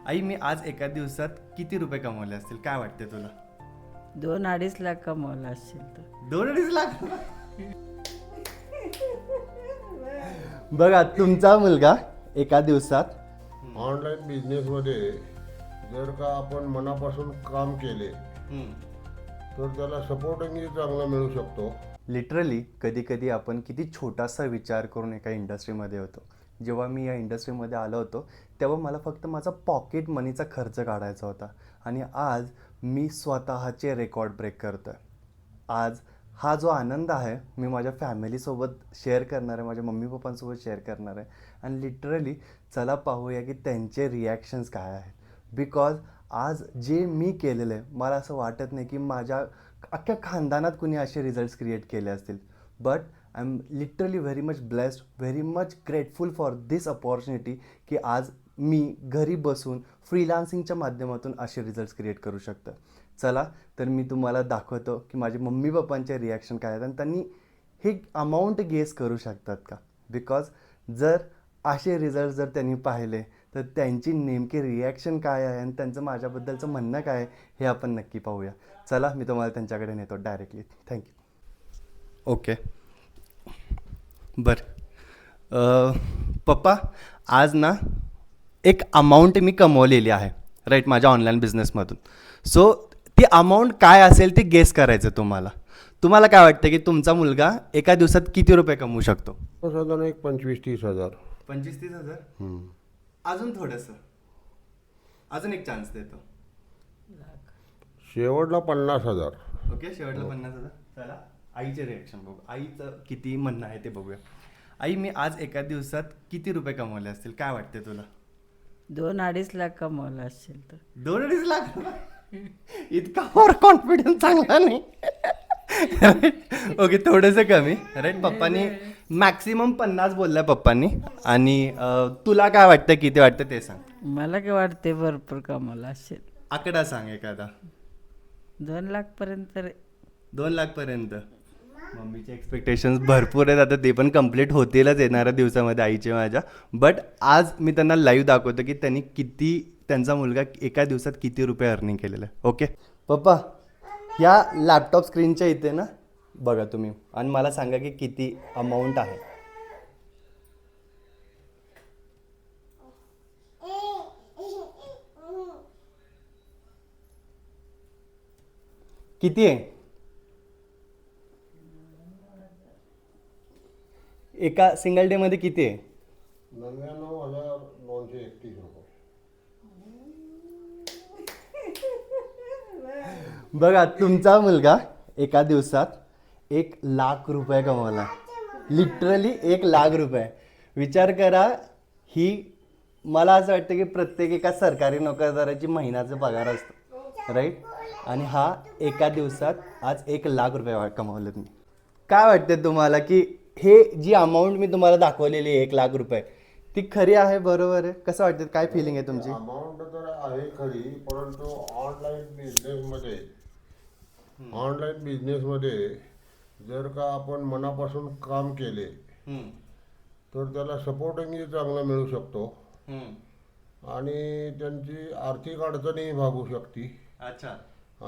आई, मी आज एका दिवसात किती रुपये कमवले असतील काय वाटते तुला? 2-2.5 लाख कमवला असेल तर. 2-2.5 लाख. बघा, तुमचा मुलगा एका दिवसात ऑनलाईन बिझनेसमध्ये जर का आपण मनापासून काम केले तर त्याला सपोर्टिंगही चांगला मिळू शकतो. लिटरली कधी कधी आपण किती छोटासा विचार करून एका इंडस्ट्रीमध्ये होतो. जेव्हा मी या इंडस्ट्रीमध्ये आलो होतो तेव्हा मला फक्त माझा पॉकेट मनीचा खर्च काढायचा होता आणि आज मी स्वतःचे रेकॉर्ड ब्रेक करतो आहे. आज हा जो आनंद आहे मी माझ्या फॅमिलीसोबत शेअर करणार आहे, माझ्या मम्मी पप्पांसोबत शेअर करणार आहे. आणि लिटरली चला पाहूया की त्यांचे रिॲक्शन्स काय आहेत. बिकॉज आज जे मी केलेलं आहे मला असं वाटत नाही की माझ्या अख्ख्या खानदानात कुणी असे रिझल्ट्स क्रिएट केले असतील. But I am literally very much blessed, very much grateful for this opportunity की आज मी घरी बसून फ्रीलान्सिंगच्या माध्यमातून असे रिझल्ट्स क्रिएट करू शकतो. चला तर मी तुम्हाला दाखवतो की माझे मम्मी पप्पांचे रिॲक्शन काय आहेत आणि त्यांनी हे अमाऊंट गेस करू शकतात का. बिकॉज जर असे रिझल्ट जर त्यांनी पाहिले तर त्यांची नेमकी रिॲक्शन काय आहे आणि त्यांचं माझ्याबद्दलचं म्हणणं काय आहे हे आपण नक्की पाहूया. चला मी तुम्हाला त्यांच्याकडे नेतो डायरेक्टली. थँक्यू. ओके, बरं. पप्पा, आज ना एक अमाऊंट मी कमवलेली आहे राईट माझ्या ऑनलाईन बिझनेसमधून. सो ती अमाऊंट काय असेल ते गेस करायचं तुम्हाला. तुम्हाला काय वाटतं की तुमचा मुलगा एका दिवसात किती रुपये कमवू शकतो? साधारण एक 25-30 हजार. 25-30 हजार. अजून थोडंसं, अजून एक चान्स देतो. शेवटला 50,000. ओके, शेवटला 50,000. चला आईचे रिॲक्शन बघू, आईचं किती म्हणणं आहे ते बघूया. आई, मी आज एका दिवसात किती रुपये कमवले असतील काय वाटते तुला? 2-2.5 लाख कमवला असेल तर. 2-2.5 लाख. इतका ओव्हर कॉन्फिडन्स चांगला नाही. ओके, थोडंसं कमी राईट. पप्पांनी मॅक्सिमम 50 बोललाय पप्पांनी. आणि तुला काय वाटतं किती वाटतं ते सांग. मला काय वाटते भरपूर कमवला असेल. आकडा सांग एखादा. 2 लाख पर्यंत. 2 लाखपर्यंत. मम्मीचे एक्सपेक्टेशन्स भरपूर आहेत, आता ते पण कंप्लीट होतीलच येणाऱ्या दिवसामध्ये आईचे माझ्या. बट आज मी त्यांना लाईव्ह दाखवतो की त्यांनी किती, त्यांचा मुलगा एका दिवसात किती रुपये अर्निंग केलेलं आहे. ओके पप्पा, या लॅपटॉप स्क्रीनच्या इथे ना बघा तुम्ही आणि मला सांगा की किती अमाऊंट आहे. किती आहे एका सिंगल डे मध्ये किती आहे? 99,931 रुपये. बघा, तुमचा मुलगा एका दिवसात 1 लाख रुपये कमवला. लिटरली 1 लाख रुपये. विचार करा, ही मला असं वाटतं की प्रत्येक एका सरकारी नोकरदाराची महिन्याचा पगार असतो राईट. आणि हा एका दिवसात आज 1 लाख रुपये कमवलेत मी. काय वाटते तुम्हाला की हे जी अमाऊंट मी तुम्हाला दाखवलेली आहे 1 लाख रुपये ती खरी आहे, बरोबर आहे? कसं वाटतं, काय फिलिंग आहे तुमची? अमाऊंट तर आहे खरी, परंतु ऑनलाईन बिझनेसमध्ये जर का आपण मनापासून काम केले तर त्याला सपोर्टिंगही चांगला मिळू शकतो आणि त्यांची आर्थिक अडचणही भागू शकते. अच्छा,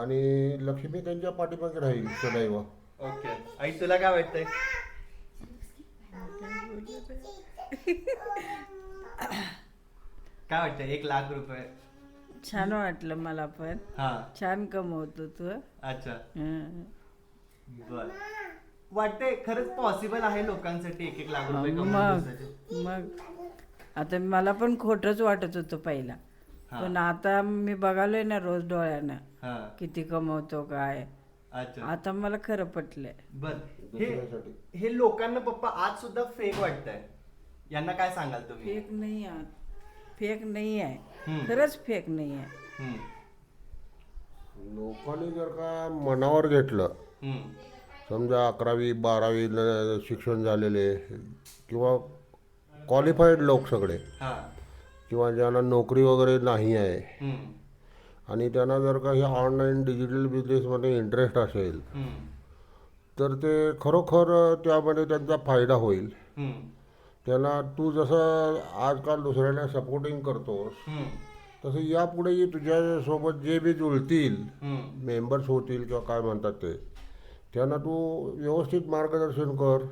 आणि लक्ष्मी त्यांच्या पाठीमागे राहील सदैव. ओके. आई, तुला काय वाटतंय? काय वाटतं 1 लाख रुपये? छान वाटलं मला पण. हा, छान कमवतो तू. अच्छा, हं. बर. वाटतंय खरंच पॉसिबल आहे लोकांसाठी 1 लाख रुपये मग कमवण्यासाठी? मग आता मला पण खोटंच वाटत होतं पहिला. पण आता मी बघालोय ना रोज डोळ्यानं हा, किती कमवतो काय. अच्छा, आता मला खरं पटलंय. बर. हे लोकांना पप्पा आज सुद्धा फेक वाटतंय, यांना काय सांगाल तुम्ही? फेक नाही आहे, फेक नाही आहे. हम्म. खरंच फेक नाही आहे. हम्म, लोकांनी जर का मनावर घेतलं, हम्म, समजा 11वी-12वी शिक्षण झालेले किंवा क्वालिफाईड लोक सगळे, हा, किंवा ज्यांना नोकरी वगैरे नाही आहे हम्म, आणि त्यांना जर का हे ऑनलाईन डिजिटल बिझनेसमध्ये इंटरेस्ट असेल हम्म, तर ते खरोखर त्यामध्ये त्यांचा फायदा होईल. हम्म, त्यांना तू जसं आजकाल दुसऱ्याला सपोर्टिंग करतोस हम्म, तसं यापुढेही तुझ्यासोबत जे बी जुळतील मेंबर्स होतील किंवा काय म्हणतात ते त्यांना तू व्यवस्थित मार्गदर्शन कर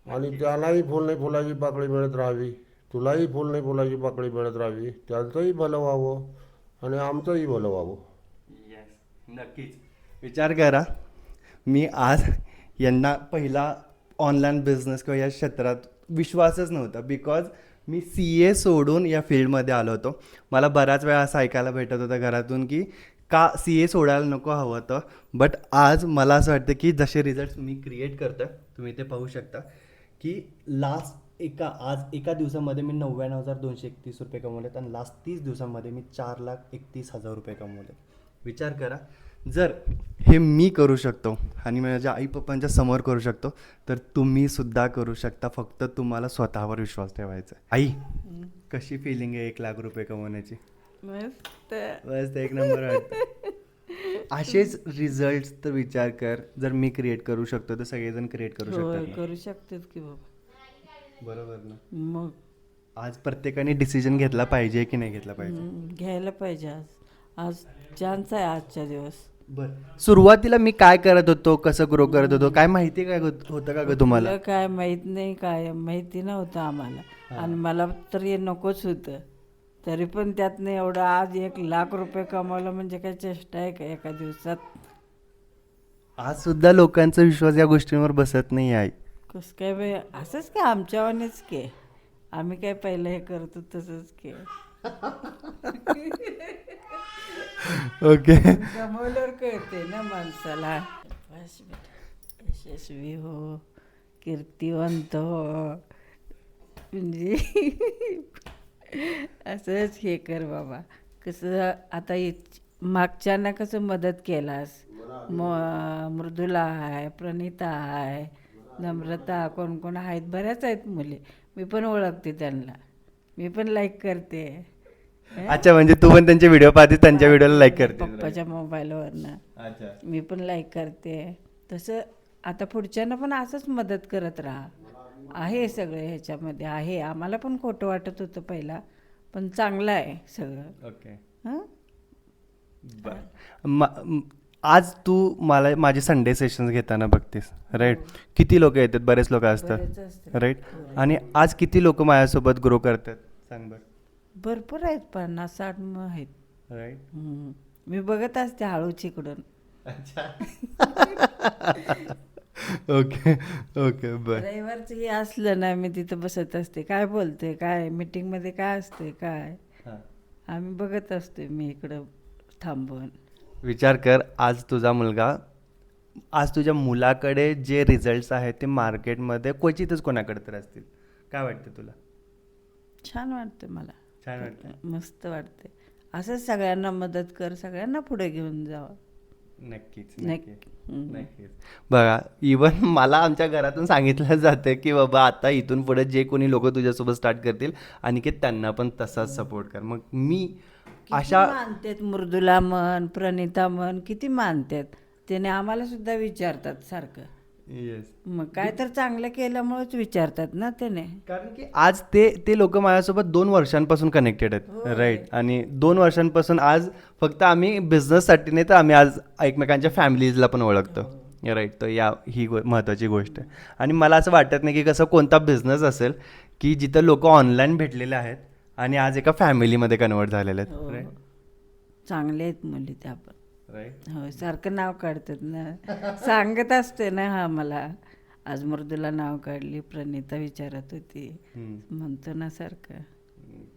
आणि त्यालाही फुल नाही फुलाची पाकळी मिळत राहावी, तुलाही फुल नाही फुलाची पाकळी मिळत राहावी, त्यांचंही भलं व्हावं आणि आमचंही भलं व्हावं. नक्कीच. विचार करा, मी आज यांना पहिला ऑनलाईन बिझनेस किंवा या क्षेत्रात विश्वासच नव्हता, बिकॉज मी CA सोडून या फील्डमध्ये आलो होतो. मला बऱ्याच वेळा असं ऐकायला भेटत होतं घरातून की का CA सोडायला नको हवं होतं. बट आज मला असं वाटतं की जसे रिझल्ट्स मी क्रिएट करतो, तुम्ही ते पाहू शकता की आज एका दिवसामध्ये मी 99,231 रुपये कमवलेत आणि लास्ट 30 दिवसांमध्ये मी 4,31,000 रुपये कमवले. विचार करा, जर हे मी करू शकतो आणि माझ्या आई पप्पांच्या समोर करू शकतो तर तुम्ही सुद्धा करू शकता. फक्त तुम्हाला स्वतःवर विश्वास ठेवायचा. आई, कशी फिलिंग आहे 1,00,000 रुपये कमवण्याची? मस्त. बस एक नंबर वाटतं. असेच रिझल्ट तर विचार कर, जर मी क्रिएट करू शकतो तर सगळेजण क्रिएट करू होय, शकतात. करू शकतात की बाबा. बरोबर ना. मग आज प्रत्येकाने डिसिजन घेतला पाहिजे की नाही घेतला पाहिजे? घ्यायला पाहिजे. आज आज चान्स आहे आजच्या दिवस. बरं, सुरुवातीला मी काय करत होतो, कसं ग्रो करत होतो, काय माहिती काय होतं का ग तुम्हाला? तुला काय माहित नाही, काय माहिती नव्हतं आम्हाला आणि मला तर हे नकोच होतं. तरी पण त्यातनं एवढं आज 1,00,000 रुपये कमावलं म्हणजे काय चेष्टा आहे का एका दिवसात? आज सुद्धा लोकांचा विश्वास या गोष्टींवर बसत नाही आहे. कसं काय बाई, असंच काय आमच्यावानेच के आम्ही काय पहिलं हे करतो तसंच के ओके. कमवल्यावर कळते ना माणसाला. बस बेटा, यशस्वी हो, कीर्तिवंत हो, म्हणजे असंच हे कर बाबा. कसं आता मागच्यांना कसं मदत केलास, मृदुला आहे, प्रणिता आहे, नम्रता, कोण कोण आहेत, बऱ्याच आहेत मुली. मी पण ओळखते त्यांना, मी पण लाईक करते. अच्छा, म्हणजे तू पण त्यांचे व्हिडिओ पाहते, त्यांच्या व्हिडिओला लाईक करते? पप्पाच्या मोबाईलवरनं अच्छा. मी पण लाईक करते. तसं आता पुढच्यांना पण असंच मदत करत राहा. आहे सगळं ह्याच्यामध्ये आहे. आम्हाला पण खोटं वाटत होतं पहिला, पण चांगलं आहे सगळं. ओके. हां, आज तू मला माझे संडे सेशन्स घेताना बघतेस, राईट? किती लोक येतात? बरेच लोक असतात, बरेच असतात. राईट? आणि आज किती लोक माझ्यासोबत ग्रो करतात सांग बरं? भरपूर आहेत, 50-60 आहेत. राईट. मी बघत असते हळूच इकडून. अच्छा. ओके ओके, बर. रविवारचं हे असलं ना, मी तिथं बसत असते. काय बोलते, काय मीटिंगमध्ये काय असते, काय आम्ही बघत असतो. मी इकडं थांबून. विचार कर, आज तुझ्या मुलाकडे जे रिझल्ट्स आहेत ते मार्केटमध्ये क्वचितच कोणाकडे तर असतील. काय वाटतं तुला? छान वाटतं मला. छान वाटतं. मस्त वाटते. असंच सगळ्यांना मदत कर, सगळ्यांना पुढे घेऊन जावं. नक्कीच नक्की. नक्कीच. बघा, इवन मला आमच्या घरातून सांगितलं जातं की बाबा आता इथून पुढे जे कोणी लोक तुझ्यासोबत स्टार्ट करतील आणि की त्यांना पण तसाच सपोर्ट कर. मग मी अशा मानतात, मृदुला म्हण, प्रणिता म्हण, किती मानतात. त्याने आम्हाला सुद्धा विचारतात सारखं. येस, मग काय तर चांगलं केल्यामुळेच विचारतात ना त्याने. कारण की आज ते लोक माझ्यासोबत 2 वर्षांपासून कनेक्टेड आहेत, राईट? आणि 2 वर्षांपासून आज फक्त आम्ही बिझनेससाठी नाही तर आम्ही आज एकमेकांच्या फॅमिलीजला पण ओळखतो, राईट? तर ही महत्त्वाची गोष्ट आहे. आणि मला असं वाटत नाही की कसं कोणता बिझनेस असेल की जिथं लोक ऑनलाईन भेटलेले आहेत आणि आज एका फॅमिलीमध्ये कन्वर्ट झालेले आहेत, राईट? चांगले आहेत मुली त्या पण, राईट. हो. सारखं नाव काढतात ना, सांगत असते ना. हा, मला आज मृदुला नाव काढली, प्रणिता विचारत होती, म्हणतो ना सारखं.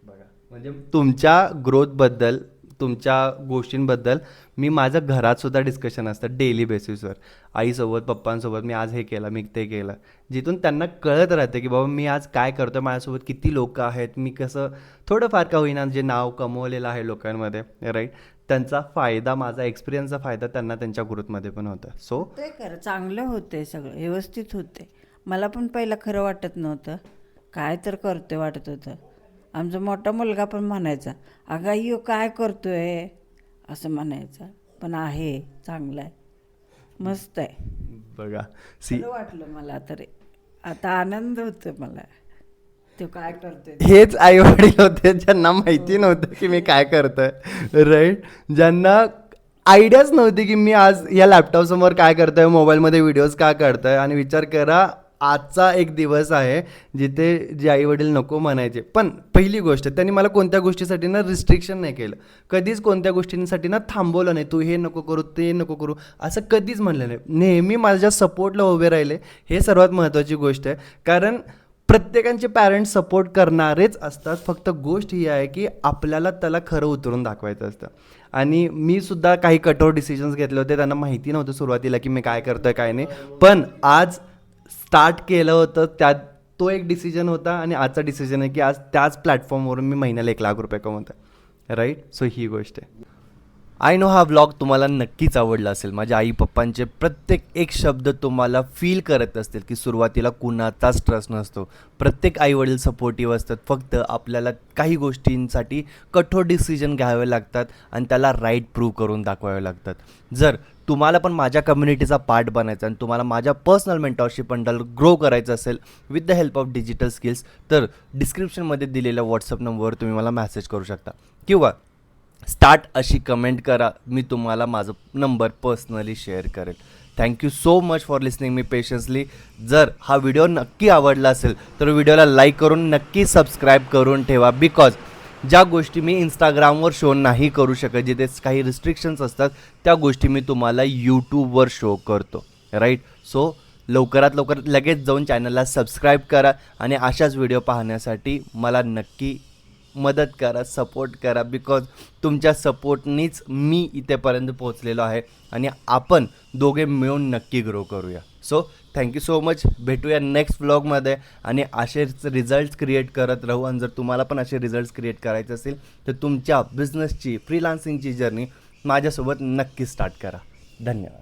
बघा, म्हणजे तुमच्या ग्रोथबद्दल, तुमच्या गोष्टींबद्दल मी माझ्या घरात सुद्धा डिस्कशन असतं डेली बेसिसवर. आईसोबत, पप्पांसोबत मी आज हे केलं, मी ते केलं, जिथून त्यांना कळत राहतं की बाबा मी आज काय करतो, माझ्यासोबत किती लोक आहेत, मी कसं थोडंफार का होईना जे नाव कमवलेलं आहे लोकांमध्ये, राईट? त्यांचा फायदा, माझा एक्सपिरियन्सचा फायदा त्यांना त्यांच्या ग्रोथमध्ये पण होता. सो ते खरं चांगलं होते, सगळं व्यवस्थित होते. मला पण पहिलं खरं वाटत नव्हतं, काय तर करतोय वाटत होतं. आमचा मोठा मुलगा पण म्हणायचा, अगं यो काय करतोय असं म्हणायचा. पण आहे, चांगलं आहे, मस्त आहे. बघा, खरं वाटलं मला तरी. आता आनंद होतो मला. तो काय करतोय हेच आई वडील होते ज्यांना माहिती नव्हतं की मी काय करतोय, राईट. ज्यांना आयडियाच नव्हती की मी आज या लॅपटॉपसमोर काय करतोय, मोबाईलमध्ये व्हिडिओज काय करतोय. आणि विचार करा, आजचा एक दिवस आहे जिथे जे आई वडील नको म्हणायचे, पण पहिली गोष्ट त्यांनी मला कोणत्या गोष्टीसाठी ना रिस्ट्रिक्शन नाही केलं, कधीच कोणत्या गोष्टींसाठी ना थांबवलं नाही, तू हे नको करू ते नको करू असं कधीच म्हणलं नाही. नेहमी माझ्या सपोर्टला उभे राहिले, हे सर्वात महत्त्वाची गोष्ट आहे. कारण प्रत्येकाचे पॅरेंट्स सपोर्ट करणारेच असतात, फक्त गोष्ट ही आहे की आपल्याला त्याला खरं उतरून दाखवायचं असतं. आणि मी सुद्धा काही कठोर डिसिजन्स घेतले होते, त्यांना माहिती नव्हतं सुरुवातीला की मी काय करतोय काय नाही, पण आज स्टार्ट केलं होतं त्यात तो एक डिसिजन होता. आणि आजचा डिसिजन आहे की आज त्याच प्लॅटफॉर्मवरून मी महिन्याला 1 लाख रुपये कमवतो, राईट. सो ही गोष्ट आहे. आय नो हा व्लॉग तुम्हाला नक्कीच आवडला असेल. माझ्या आई पप्पांचे प्रत्येक एक शब्द तुम्हाला फील करत असतील की सुरुवातीला कुणाचाच ट्रस्ट नसतो, प्रत्येक आईवडील सपोर्टिव्ह असतात, फक्त आपल्याला काही गोष्टींसाठी कठोर डिसिजन घ्यावे लागतात आणि त्याला राईट प्रूव्ह करून दाखवावे लागतात. जर तुम्हाला पण माझ्या कम्युनिटीचा पार्ट बनायचा आणि तुम्हाला माझ्या पर्सनल मेंटॉरशिप बंडल ग्रो करायचं असेल with the help of digital skills, तर डिस्क्रिप्शनमध्ये दिलेल्या व्हॉट्सअप नंबरवर तुम्ही मला मेसेज करू शकता किंवा स्टार्ट अशी कमेंट करा, मी तुम्हाला माझं नंबर पर्सनली शेअर करेल. Thank you so much for listening me patiently. जर हा व्हिडिओ नक्की आवडला असेल तर व्हिडिओला लाईक करून नक्की सबस्क्राईब करून ठेवा, बिकॉज ज्या गोष्टी मी इंस्टाग्रामवर शो नाही करू शकत, जिथे काही रिस्ट्रिक्शन्स असतात, त्या गोष्टी मी तुम्हाला यूट्यूबवर शो करतो, राईट. सो लवकरात लवकर लगेच जाऊन चॅनलला सबस्क्राईब करा आणि अशाच व्हिडिओ पाहण्यासाठी मला नक्की मदत करा, सपोर्ट करा, बिकॉज तुमच्या सपोर्टनीच मी इथेपर्यंत पोहोचलेलो आहे आणि आपण दोघे मिळून नक्की ग्रो करूया. So thank you so much. भेटूया नेक्स्ट व्लॉगमध्ये आणि असेच रिझल्ट्स क्रिएट करत राहू. आणि जर तुम्हाला पण असे रिझल्ट्स क्रिएट करायचे असेल तर तुमच्या बिझनेसची फ्रीलान्सिंगची जर्नी माझ्यासोबत नक्की स्टार्ट करा. धन्यवाद.